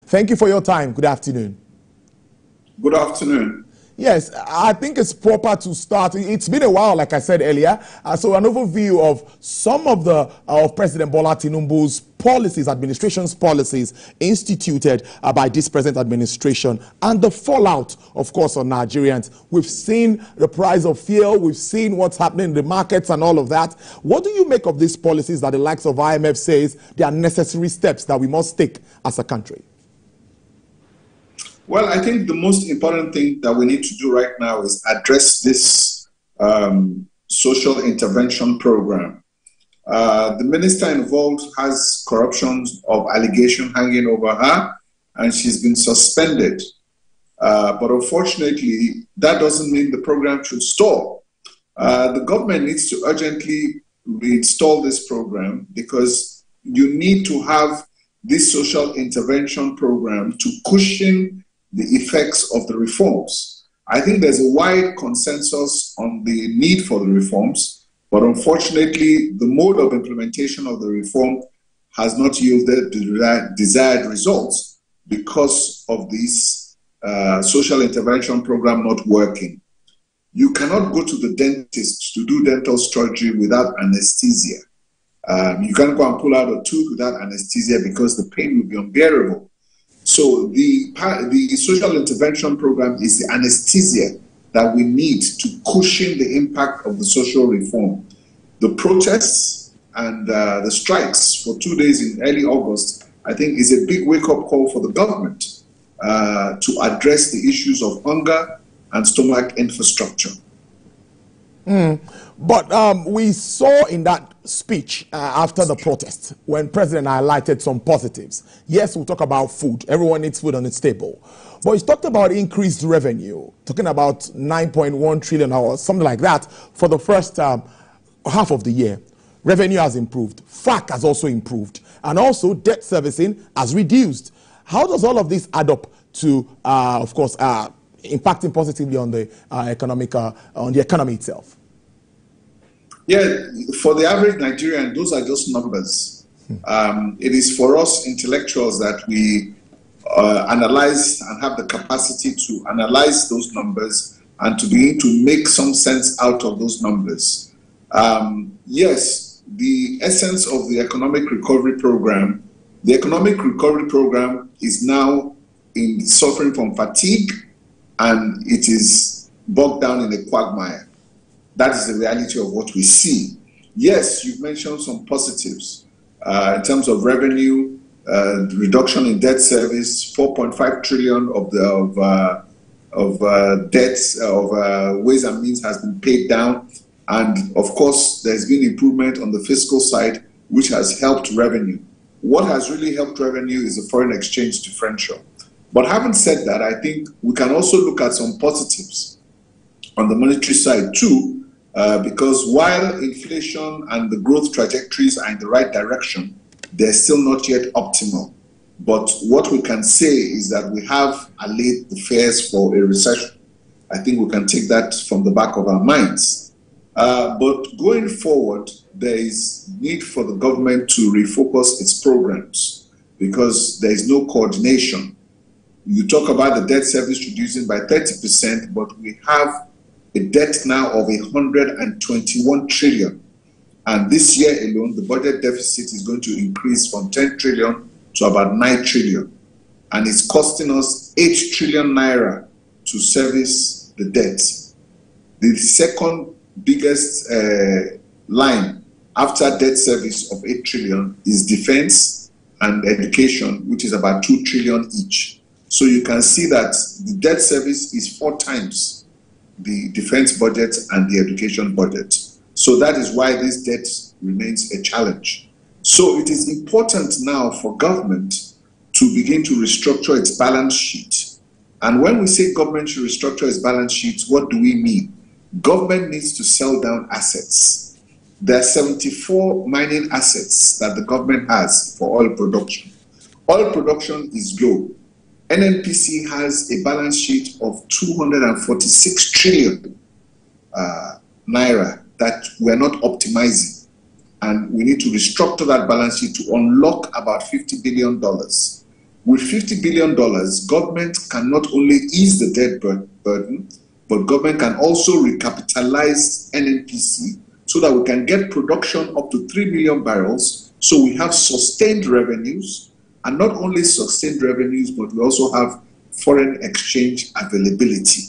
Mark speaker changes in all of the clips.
Speaker 1: Thank you for your time. Good afternoon.
Speaker 2: Good afternoon.
Speaker 1: Yes, I think it's proper to start. It's been a while, like I said earlier. So an overview of some of the President Bola Tinubu's policies, administration's policies instituted by this present administration, and the fallout, of course, on Nigerians. We've seen the price of fuel. We've seen what's happening in the markets and all of that. What do you make of these policies that the likes of IMF says they are necessary steps that we must take as a country?
Speaker 2: Well, I think the most important thing that we need to do right now is address this social intervention program. The minister involved has corruption of allegation hanging over her, and she's been suspended. But unfortunately, that doesn't mean the program should stop. The government needs to urgently reinstall this program, because you need to have this social intervention program to cushion the effects of the reforms. I think there's a wide consensus on the need for the reforms, but unfortunately, the mode of implementation of the reform has not yielded the desired results because of this social intervention program not working. You cannot go to the dentist to do dental surgery without anesthesia. You can't go and pull out a tooth without anesthesia because the pain will be unbearable. So the social intervention program is the anesthesia that we need to cushion the impact of the social reform. The protests and the strikes for 2 days in early August, I think, is a big wake-up call for the government to address the issues of hunger and stomach infrastructure.
Speaker 1: But we saw in that speech after the protest, when President highlighted some positives. Yes, we'll talk about food. Everyone needs food on its table. But he's talked about increased revenue, talking about 9.1 trillion or something like that for the first half of the year. Revenue has improved. FAC has also improved. And also debt servicing has reduced. How does all of this add up to, of course, impacting positively on the economy itself?
Speaker 2: Yeah, for the average Nigerian, those are just numbers. It is for us intellectuals that we analyze and have the capacity to analyze those numbers and to begin to make some sense out of those numbers. Yes, the essence of the economic recovery program, is now suffering from fatigue, and it is bogged down in a quagmire. That is the reality of what we see. Yes, you've mentioned some positives in terms of revenue, reduction in debt service, 4.5 trillion of debts of Ways and Means has been paid down, and of course there's been improvement on the fiscal side, which has helped revenue. What has really helped revenue is the foreign exchange differential. But having said that, I think we can also look at some positives on the monetary side too. Because while inflation and the growth trajectories are in the right direction, they're still not yet optimal. But what we can say is that we have allayed the fears for a recession. I think we can take that from the back of our minds. But going forward, there is need for the government to refocus its programs because there is no coordination. You talk about the debt service reducing by 30%, but we have a debt now of 121 trillion. And this year alone, the budget deficit is going to increase from 10 trillion to about 9 trillion. And it's costing us 8 trillion naira to service the debt. The second biggest line after debt service of 8 trillion is defense and education, which is about 2 trillion each. So you can see that the debt service is 4 times the defense budget and the education budget. So that is why this debt remains a challenge. So it is important now for government to begin to restructure its balance sheet. And when we say government should restructure its balance sheet, what do we mean? Government needs to sell down assets. There are 74 mining assets that the government has for oil production. Oil production is low. NNPC has a balance sheet of 246 trillion naira that we're not optimizing. And we need to restructure that balance sheet to unlock about $50 billion. With $50 billion, government can not only ease the debt burden, but government can also recapitalize NNPC so that we can get production up to 3 million barrels. So we have sustained revenues, and not only sustained revenues, but we also have foreign exchange availability.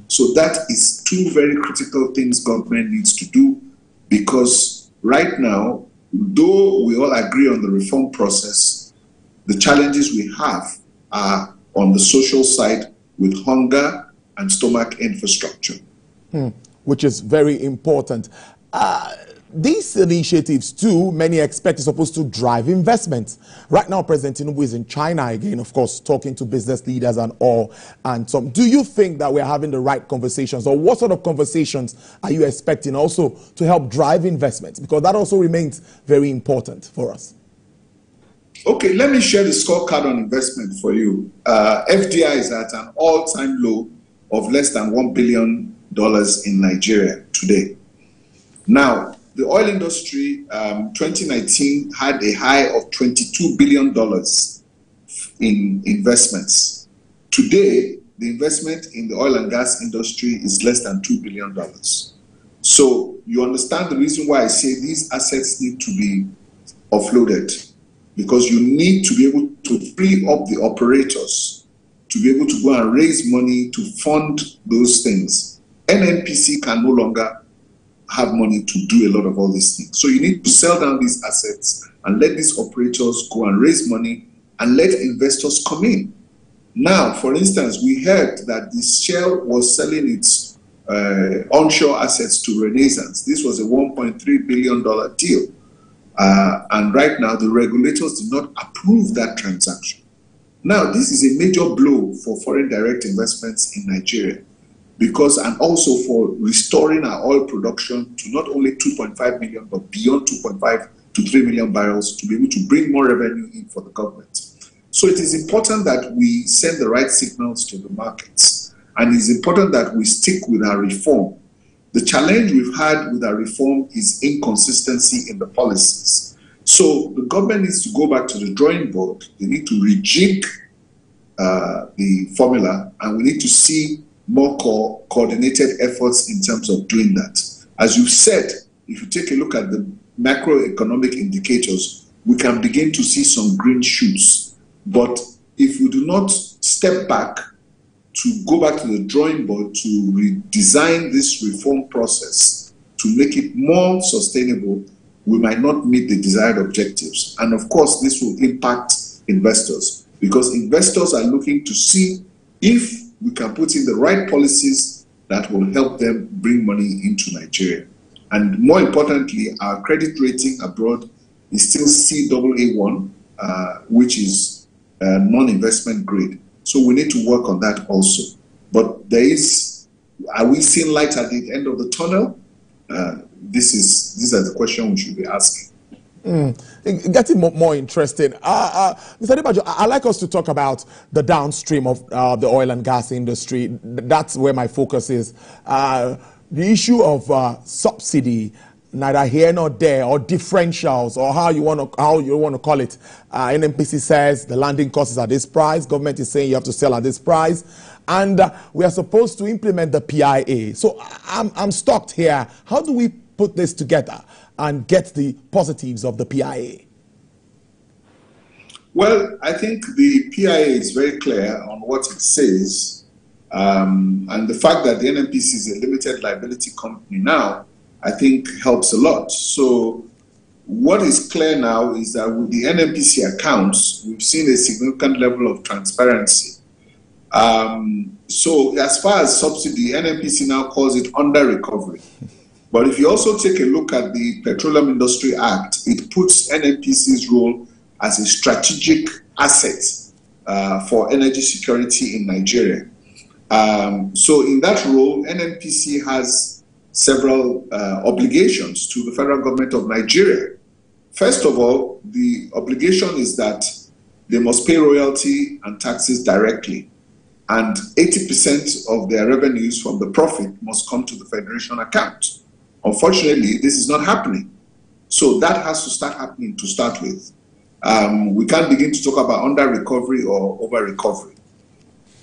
Speaker 2: So that is two very critical things government needs to do, because right now, though we all agree on the reform process, the challenges we have are on the social side with hunger and stomach infrastructure.
Speaker 1: Which is very important. These initiatives too, many expect, is supposed to drive investment. Right now, President Tinubu is in China again, of course, talking to business leaders and all. And some. Do you think that we're having the right conversations, or what sort of conversations are you expecting also to help drive investment? Because that also remains very important for us.
Speaker 2: Okay, let me share the scorecard on investment for you. FDI is at an all-time low of less than $1 billion in Nigeria today. Now, the oil industry, 2019 had a high of $22 billion in investments. Today, the investment in the oil and gas industry is less than $2 billion. So you understand the reason why I say these assets need to be offloaded, because you need to be able to free up the operators to be able to go and raise money to fund those things. NNPC can no longer have money to do a lot of all these things. So you need to sell down these assets and let these operators go and raise money and let investors come in. Now, for instance, we heard that the Shell was selling its onshore assets to Renaissance. This was a $1.3 billion deal. And right now, the regulators did not approve that transaction. Now, this is a major blow for foreign direct investments in Nigeria, because, and also for restoring our oil production to not only 2.5 million, but beyond 2.5 to 3 million barrels, to be able to bring more revenue in for the government. So it is important that we send the right signals to the markets, and it's important that we stick with our reform. The challenge we've had with our reform is inconsistency in the policies. So the government needs to go back to the drawing board. They need to rejig the formula, and we need to see more coordinated efforts in terms of doing that. As you said, if you take a look at the macroeconomic indicators, we can begin to see some green shoots. But if we do not step back to go back to the drawing board to redesign this reform process to make it more sustainable, we might not meet the desired objectives. And of course, this will impact investors, because investors are looking to see if we can put in the right policies that will help them bring money into Nigeria. And more importantly, our credit rating abroad is still CAA1, which is non-investment grade. So we need to work on that also. But are we seeing light at the end of the tunnel? These are the questions we should be asking.
Speaker 1: Getting more interesting. Mr. Adebayo, I'd like us to talk about the downstream of the oil and gas industry. That's where my focus is. The issue of subsidy, neither here nor there, or differentials, or how you want to call it. NNPC says the landing cost is at this price. Government is saying you have to sell at this price. And we are supposed to implement the PIA. So I'm stuck here. How do we put this together and get the positives of the PIA?
Speaker 2: Well, I think the PIA is very clear on what it says. And the fact that the NNPC is a limited liability company now, I think helps a lot. So what is clear now is that with the NNPC accounts, we've seen a significant level of transparency. So as far as subsidy, NNPC now calls it under recovery. But if you also take a look at the Petroleum Industry Act, it puts NNPC's role as a strategic asset for energy security in Nigeria. So in that role, NNPC has several obligations to the federal government of Nigeria. First of all, the obligation is that they must pay royalty and taxes directly, and 80% of their revenues from the profit must come to the Federation account. Unfortunately, this is not happening. So that has to start happening to start with. We can't begin to talk about under recovery or over recovery.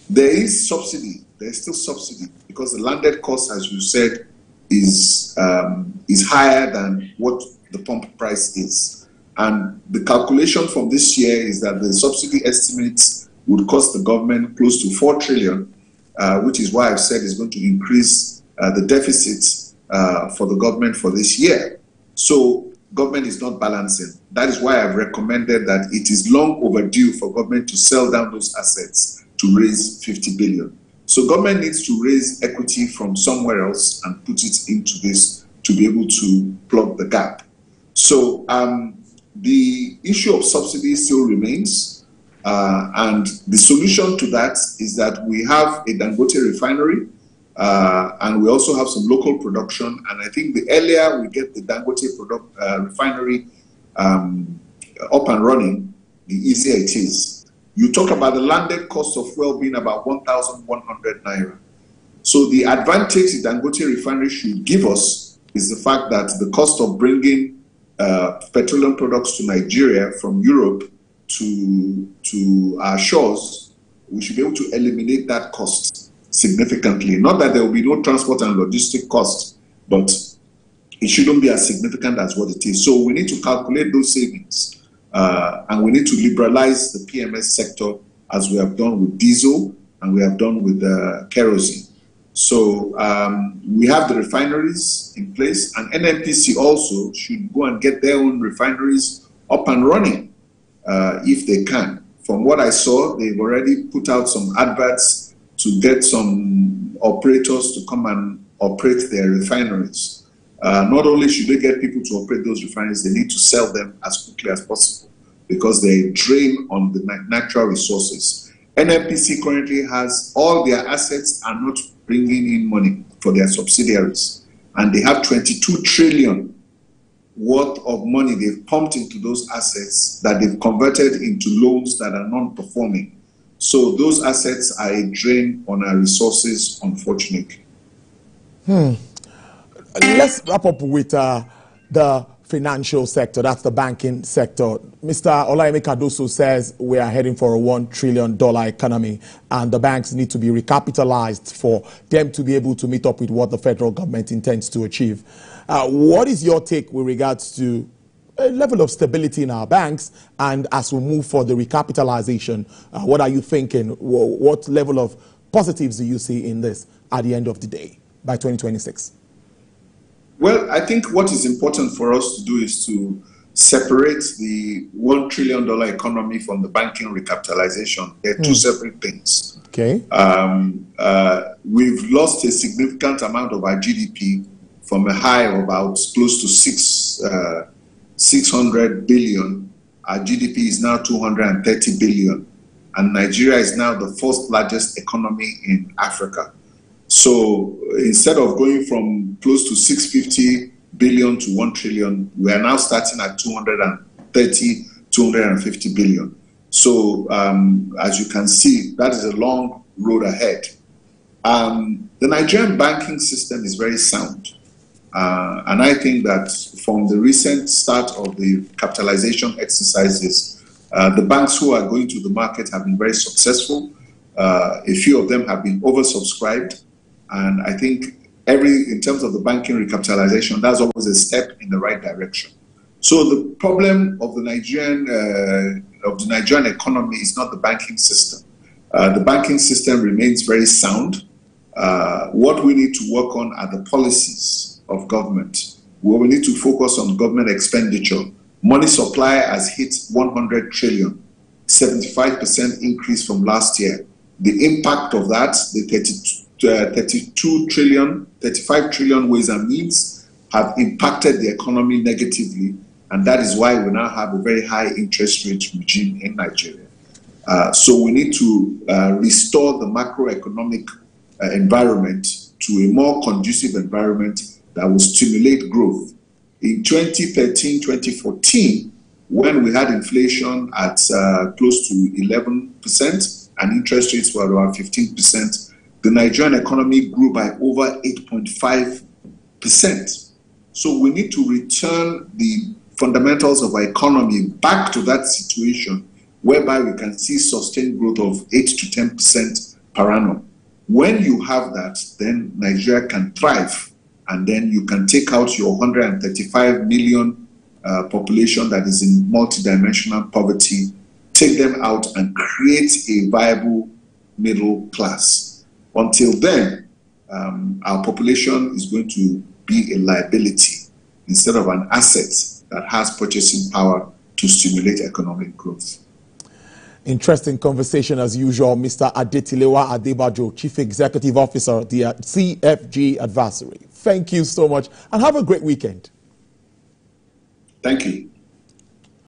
Speaker 2: There is subsidy. There is still subsidy because the landed cost, as you said, is higher than what the pump price is. And the calculation from this year is that the subsidy estimates would cost the government close to 4 trillion, which is why I've said it's going to increase the deficit for the government for this year. So government is not balancing. That is why I've recommended that it is long overdue for government to sell down those assets to raise 50 billion. So government needs to raise equity from somewhere else and put it into this to be able to plug the gap. So the issue of subsidy still remains. And the solution to that is that we have a Dangote refinery and we also have some local production. And I think the earlier we get the Dangote refinery up and running, the easier it is. You talk about the landed cost of fuel being about 1,100 naira. So the advantage the Dangote refinery should give us is the fact that the cost of bringing petroleum products to Nigeria from Europe to our shores, we should be able to eliminate that cost significantly. Not that there will be no transport and logistic costs, but it shouldn't be as significant as what it is. So we need to calculate those savings. And we need to liberalize the PMS sector as we have done with diesel and we have done with kerosene. So we have the refineries in place, and NNPC also should go and get their own refineries up and running if they can. From what I saw, they've already put out some adverts to get some operators to come and operate their refineries. Not only should they get people to operate those refineries, they need to sell them as quickly as possible because they drain on the natural resources. NNPC currently has all their assets are not bringing in money for their subsidiaries. And they have 22 trillion worth of money they've pumped into those assets that they've converted into loans that are non-performing. So those assets are a drain on our resources, unfortunately.
Speaker 1: Let's wrap up with the financial sector. That's the banking sector. Mr. Olayemi Cardoso says we are heading for a $1 trillion economy and the banks need to be recapitalized for them to be able to meet up with what the federal government intends to achieve. What is your take with regards to a level of stability in our banks, and as we move for the recapitalization, what are you thinking? What level of positives do you see in this at the end of the day by 2026?
Speaker 2: Well, I think what is important for us to do is to separate the $1 trillion economy from the banking recapitalization. They're two separate things.
Speaker 1: Okay.
Speaker 2: We've lost a significant amount of our GDP from a high of about close to 600 billion. Our GDP is now 230 billion. And Nigeria is now the fourth largest economy in Africa. So instead of going from close to 650 billion to 1 trillion, we are now starting at 230, 250 billion. So as you can see, that is a long road ahead. The Nigerian banking system is very sound. And I think that from the recent start of the capitalization exercises, the banks who are going to the market have been very successful. A few of them have been oversubscribed. And I think in terms of the banking recapitalization, that's always a step in the right direction. So the problem of the Nigerian economy is not the banking system. The banking system remains very sound. What we need to work on are the policies of government, where we need to focus on government expenditure. Money supply has hit 100 trillion, 75% increase from last year. The impact of that, the 32 trillion, 35 trillion ways and means have impacted the economy negatively. And that is why we now have a very high interest rate regime in Nigeria. So we need to restore the macroeconomic environment to a more conducive environment that will stimulate growth. In 2013, 2014, when we had inflation at close to 11% and interest rates were around 15%, the Nigerian economy grew by over 8.5%. So we need to return the fundamentals of our economy back to that situation whereby we can see sustained growth of 8 to 10% per annum. When you have that, then Nigeria can thrive, and then you can take out your 135 million population that is in multidimensional poverty, take them out and create a viable middle class. Until then, our population is going to be a liability instead of an asset that has purchasing power to stimulate economic growth.
Speaker 1: Interesting conversation as usual. Mr. Adetilewa Adebajo, Chief Executive Officer at the CFG Advisory. Thank you so much and have a great weekend.
Speaker 2: Thank you.